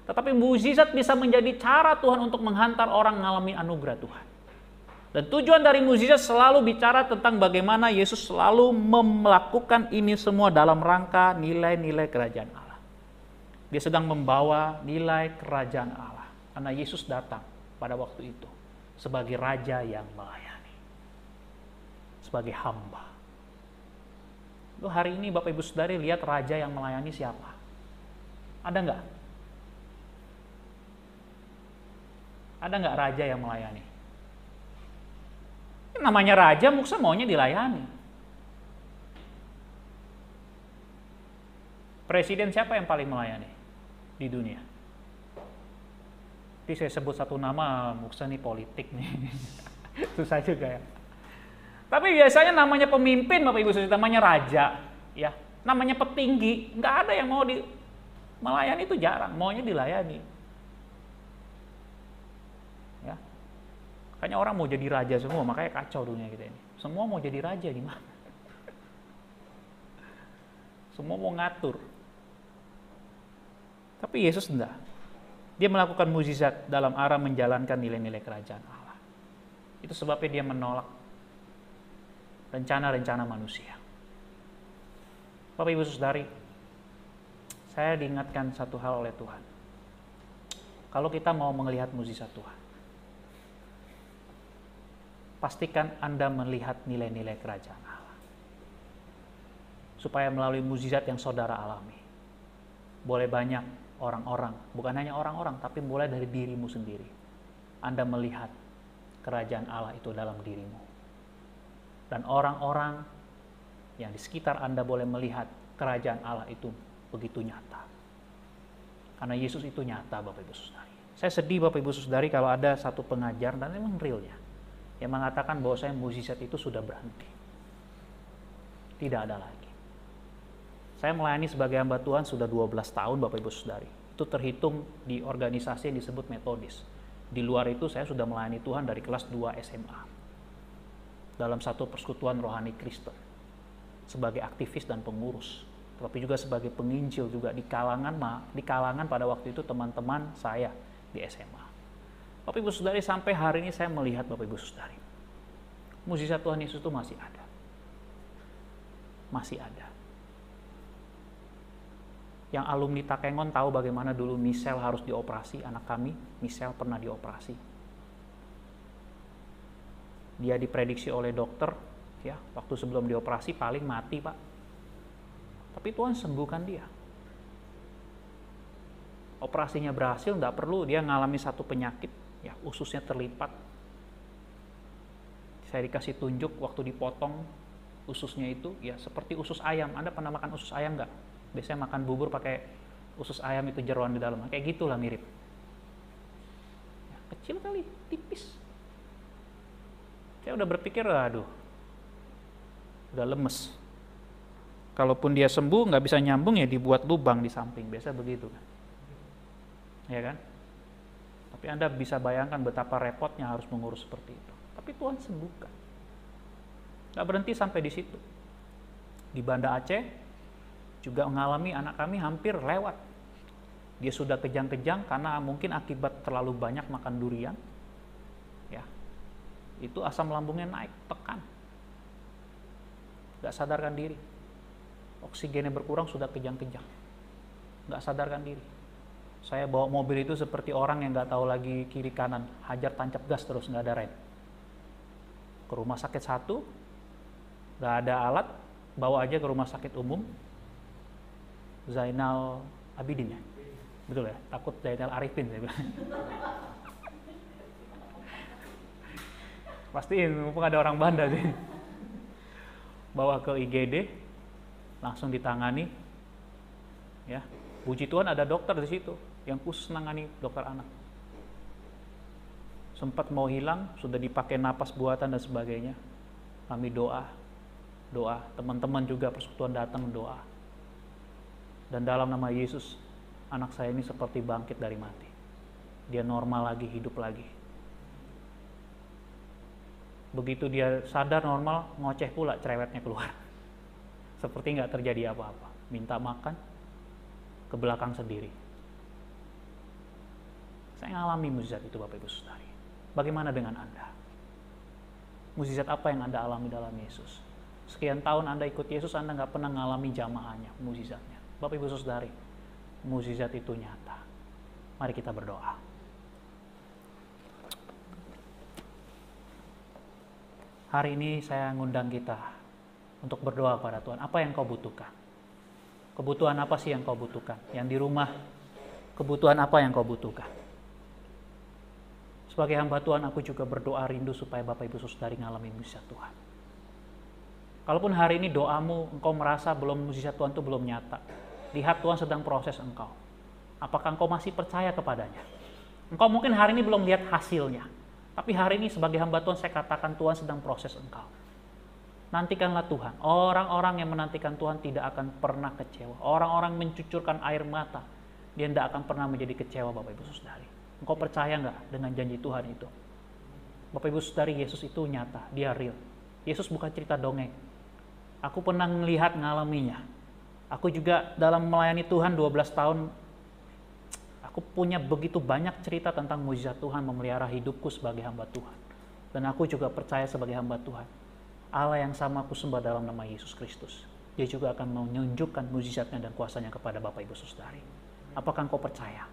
Tetapi mukjizat bisa menjadi cara Tuhan untuk menghantar orang mengalami anugerah Tuhan. Dan tujuan dari mukjizat selalu bicara tentang bagaimana Yesus selalu melakukan ini semua dalam rangka nilai-nilai kerajaan Allah. Dia sedang membawa nilai kerajaan Allah. Karena Yesus datang pada waktu itu sebagai raja yang melayani. Sebagai hamba. Loh, hari ini Bapak Ibu Saudari lihat raja yang melayani siapa? Ada nggak? Ada nggak raja yang melayani? Namanya raja, maksudnya maunya dilayani. Presiden siapa yang paling melayani di dunia? Jadi saya sebut satu nama, maksudnya nih politik nih. Susah juga ya. Tapi biasanya namanya pemimpin, Bapak Ibu Saudara, namanya raja, ya, namanya petinggi, nggak ada yang mau melayani, itu jarang, maunya dilayani. Ya, makanya orang mau jadi raja semua, makanya kacau dunia kita ini. Semua mau jadi raja gimana? Semua mau ngatur. Tapi Yesus enggak. Dia melakukan mukjizat dalam arah menjalankan nilai-nilai kerajaan Allah. Itu sebabnya dia menolak rencana-rencana manusia. Bapak Ibu Saudari, saya diingatkan satu hal oleh Tuhan. Kalau kita mau melihat mukjizat Tuhan, pastikan Anda melihat nilai-nilai kerajaan Allah. Supaya melalui mukjizat yang saudara alami, boleh banyak orang-orang, bukan hanya orang-orang, tapi mulai dari dirimu sendiri. Anda melihat kerajaan Allah itu dalam dirimu. Dan orang-orang yang di sekitar Anda boleh melihat kerajaan Allah itu begitu nyata. Karena Yesus itu nyata, Bapak Ibu Saudari. Saya sedih Bapak Ibu Saudari kalau ada satu pengajar, dan memang realnya, yang mengatakan bahwa saya mukjizat itu sudah berhenti. Tidak ada lagi. Saya melayani sebagai hamba Tuhan sudah 12 tahun Bapak Ibu Saudari. Itu terhitung di organisasi yang disebut metodis. Di luar itu saya sudah melayani Tuhan dari kelas 2 SMA. Dalam satu persekutuan rohani Kristen. Sebagai aktivis dan pengurus. Tapi juga sebagai penginjil juga di kalangan pada waktu itu teman-teman saya di SMA. Bapak Ibu Saudari, sampai hari ini saya melihat Bapak Ibu Saudari. Mukjizat Tuhan Yesus itu masih ada. Masih ada. Yang alumni Takengon tahu bagaimana dulu Michelle harus dioperasi, anak kami, Michelle pernah dioperasi. Dia diprediksi oleh dokter, ya, waktu sebelum dioperasi paling mati, Pak. Tapi Tuhan sembuhkan dia. Operasinya berhasil, nggak perlu dia ngalami satu penyakit, ya, ususnya terlipat. Saya dikasih tunjuk waktu dipotong ususnya itu, ya seperti usus ayam. Anda pernah makan usus ayam nggak? Biasanya makan bubur pakai usus ayam itu jeroan di dalam. Kayak gitulah mirip. Ya, kecil kali, tipis. Saya udah berpikir, aduh, udah lemes. Kalaupun dia sembuh, nggak bisa nyambung ya dibuat lubang di samping. Biasa begitu kan. Ya kan? Tapi Anda bisa bayangkan betapa repotnya harus mengurus seperti itu. Tapi Tuhan sembuhkan. Nggak berhenti sampai di situ. Di Banda Aceh, juga mengalami anak kami hampir lewat. Dia sudah kejang-kejang karena mungkin akibat terlalu banyak makan durian. Ya. Itu asam lambungnya naik, tekan. Gak sadarkan diri. Oksigennya berkurang, sudah kejang-kejang. Gak sadarkan diri. Saya bawa mobil itu seperti orang yang gak tahu lagi kiri kanan. Hajar tancap gas terus, gak ada rem. Ke rumah sakit satu, gak ada alat, bawa aja ke rumah sakit umum. Zainal Abidin ya? Betul ya? Takut Zainal Arifin saya bilang. Pastiin, mumpung ada orang Banda sih. Bawa ke IGD, langsung ditangani. Ya, puji Tuhan ada dokter di situ yang khusus nangani, dokter anak. Sempat mau hilang, sudah dipakai napas buatan dan sebagainya. Kami doa, teman-teman juga persekutuan datang doa. Dan dalam nama Yesus, anak saya ini seperti bangkit dari mati. Dia normal lagi, hidup lagi. Begitu dia sadar normal, ngoceh pula cerewetnya keluar. Seperti nggak terjadi apa-apa. Minta makan, ke belakang sendiri. Saya ngalami mukjizat itu Bapak Ibu Saudari. Bagaimana dengan Anda? Mukjizat apa yang Anda alami dalam Yesus? Sekian tahun Anda ikut Yesus, Anda nggak pernah ngalami jamaahnya, mukjizatnya. Bapak Ibu Saudari, mukjizat itu nyata. Mari kita berdoa. Hari ini saya ngundang kita untuk berdoa pada Tuhan. Apa yang kau butuhkan? Kebutuhan apa sih yang kau butuhkan? Yang di rumah, kebutuhan apa yang kau butuhkan? Sebagai hamba Tuhan, aku juga berdoa rindu supaya Bapak Ibu Saudari ngalami mukjizat Tuhan. Kalaupun hari ini doamu, engkau merasa belum mukjizat Tuhan itu belum nyata. Lihat Tuhan sedang proses engkau. Apakah engkau masih percaya kepadanya? Engkau mungkin hari ini belum lihat hasilnya. Tapi hari ini sebagai hamba Tuhan saya katakan Tuhan sedang proses engkau. Nantikanlah Tuhan. Orang-orang yang menantikan Tuhan tidak akan pernah kecewa. Orang-orang mencucurkan air mata. Dia tidak akan pernah menjadi kecewa Bapak Ibu Saudari. Engkau percaya nggak dengan janji Tuhan itu? Bapak Ibu Saudari, Yesus itu nyata. Dia real. Yesus bukan cerita dongeng. Aku pernah melihat ngalaminya. Aku juga dalam melayani Tuhan 12 tahun, aku punya begitu banyak cerita tentang mukjizat Tuhan memelihara hidupku sebagai hamba Tuhan. Dan aku juga percaya sebagai hamba Tuhan, Allah yang sama aku sembah dalam nama Yesus Kristus. Dia juga akan menunjukkan mukjizatnya dan kuasanya kepada Bapak Ibu Saudari. Apakah engkau percaya?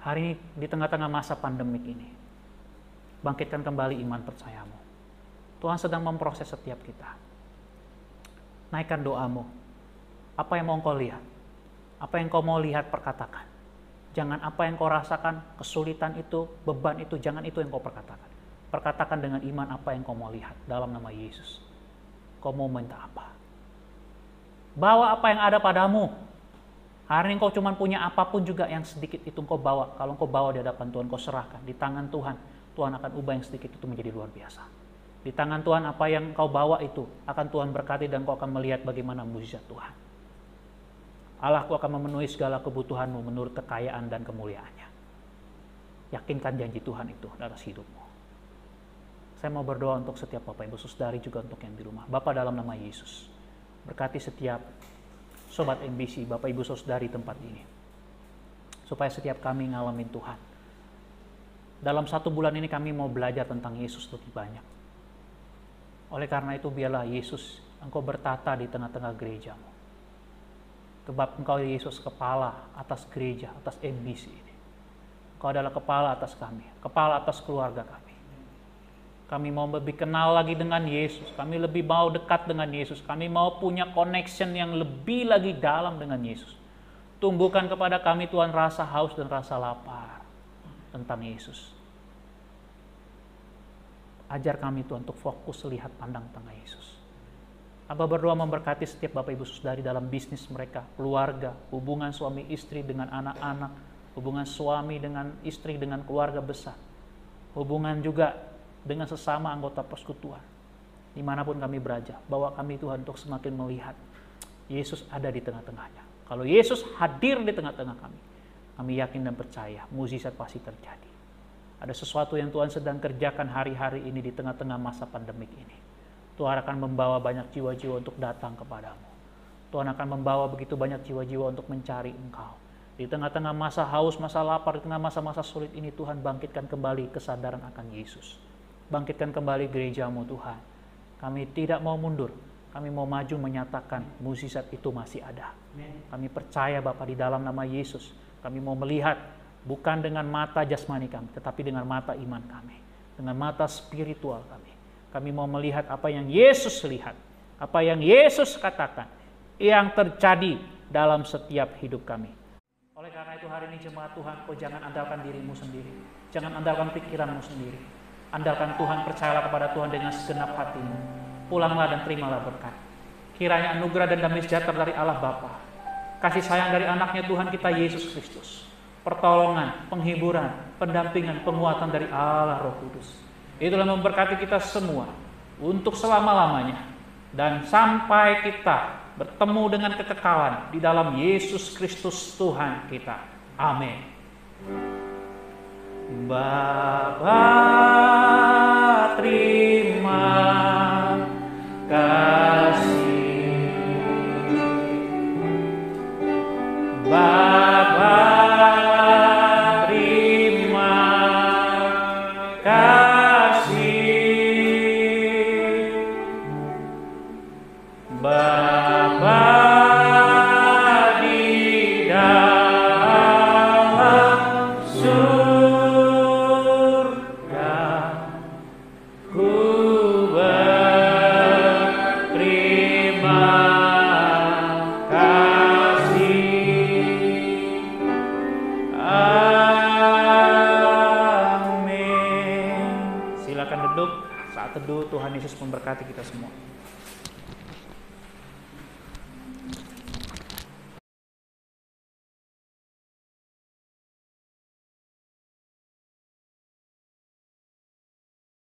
Hari ini di tengah-tengah masa pandemik ini, bangkitkan kembali iman percayamu. Tuhan sedang memproses setiap kita. Naikkan doamu. Apa yang mau kau lihat? Apa yang kau mau lihat, perkatakan. Jangan apa yang kau rasakan, kesulitan itu, beban itu, jangan itu yang kau perkatakan. Perkatakan dengan iman apa yang kau mau lihat dalam nama Yesus. Kau mau minta apa? Bawa apa yang ada padamu. Hari ini kau cuma punya apapun juga yang sedikit itu kau bawa. Kalau kau bawa di hadapan Tuhan, kau serahkan di tangan Tuhan. Tuhan akan ubah yang sedikit itu menjadi luar biasa. Di tangan Tuhan apa yang kau bawa itu akan Tuhan berkati dan kau akan melihat bagaimana mukjizat Tuhan. Allahku akan memenuhi segala kebutuhanmu menurut kekayaan dan kemuliaannya. Yakinkan janji Tuhan itu dalam hidupmu. Saya mau berdoa untuk setiap Bapak Ibu Saudari, juga untuk yang di rumah. Bapa, dalam nama Yesus, berkati setiap Sobat MBC, Bapak Ibu Saudari tempat ini. Supaya setiap kami ngalamin Tuhan. Dalam 1 bulan ini kami mau belajar tentang Yesus lebih banyak. Oleh karena itu biarlah Yesus, Engkau bertata di tengah-tengah gerejamu. Sebab Engkau Yesus kepala atas gereja, atas MBC ini. Engkau adalah kepala atas kami, kepala atas keluarga kami. Kami mau lebih kenal lagi dengan Yesus. Kami lebih mau dekat dengan Yesus. Kami mau punya connection yang lebih lagi dalam dengan Yesus. Tumbuhkan kepada kami Tuhan rasa haus dan rasa lapar tentang Yesus. Ajar kami Tuhan untuk fokus lihat pandang tentang Yesus. Aba berdoa memberkati setiap Bapak Ibu Saudari dalam bisnis mereka, keluarga, hubungan suami istri dengan anak-anak, hubungan suami dengan istri dengan keluarga besar, hubungan juga dengan sesama anggota persekutuan. Dimanapun kami berada, bawa kami Tuhan untuk semakin melihat Yesus ada di tengah-tengahnya. Kalau Yesus hadir di tengah-tengah kami yakin dan percaya mukjizat pasti terjadi. Ada sesuatu yang Tuhan sedang kerjakan hari-hari ini di tengah-tengah masa pandemik ini. Tuhan akan membawa banyak jiwa-jiwa untuk datang kepadamu. Tuhan akan membawa begitu banyak jiwa-jiwa untuk mencari Engkau. Di tengah-tengah masa haus, masa lapar, di tengah masa-masa sulit ini, Tuhan bangkitkan kembali kesadaran akan Yesus. Bangkitkan kembali gerejamu Tuhan. Kami tidak mau mundur. Kami mau maju menyatakan mukjizat itu masih ada. Kami percaya Bapa di dalam nama Yesus. Kami mau melihat bukan dengan mata jasmani kami, tetapi dengan mata iman kami. Dengan mata spiritual kami. Kami mau melihat apa yang Yesus lihat. Apa yang Yesus katakan. Yang terjadi dalam setiap hidup kami. Oleh karena itu hari ini jemaat Tuhan, kau jangan andalkan dirimu sendiri. Jangan andalkan pikiranmu sendiri. Andalkan Tuhan, percayalah kepada Tuhan dengan segenap hatimu. Pulanglah dan terimalah berkat. Kiranya anugerah dan damai sejahtera dari Allah Bapa, kasih sayang dari anaknya Tuhan kita Yesus Kristus, pertolongan, penghiburan, pendampingan, penguatan dari Allah Roh Kudus, itulah memberkati kita semua untuk selama-lamanya dan sampai kita bertemu dengan kekekalan di dalam Yesus Kristus Tuhan kita. Amin. Bapa, terima kasih. Bapa, terima kasih. Bapa di dalam surga, ku berterima kasih. Amin. Silakan duduk. Saat teduh Tuhan Yesus memberkati kita semua.